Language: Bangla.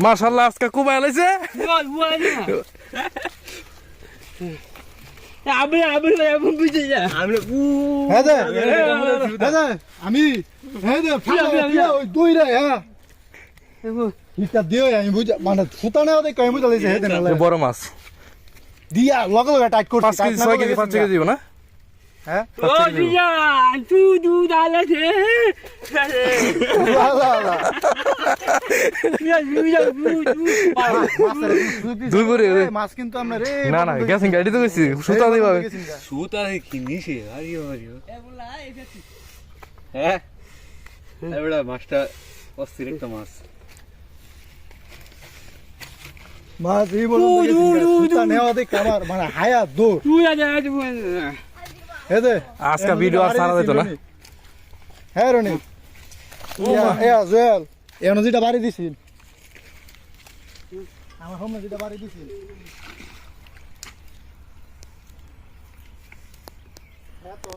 মাশাআল্লাহ আজকে কুবা লাইছে আমি বুঝে যা আমরা আমি ওই দুই রে হ্যাঁ ইটা দিও আমি বুঝা মানে ফুটানে ওদের কই বুঝা লাইছে হেদেন বড় মাছ দিয়া লগে লগে টাইট 5 করছি কেজি 6 কেজি 5 কেজি দিব না হ্যাঁ ও বিয়া তুই দালে দে আল্লাহ আল্লাহ দুই বরে মাছ কিন্তু আমরা রে না না গেছেন গাড়ি তো গেছি সুতা দিবা সুতা কি নিছে আরিও আরিও হ্যাঁ এবড়া মাছটা অস্থির একটা মাছ মাছ এই বলুন সুতা নেওয়া দেখ আমার মানে হায়া দৌড় তুই আজ হেদে আজকে ভিডিও আর ছাড়া যেত না হ্যাঁ রনি ইয়া জুয়েল এমন যেটা বাড়ি দিছিল আমার হোম যেটা বাড়ি দিছিল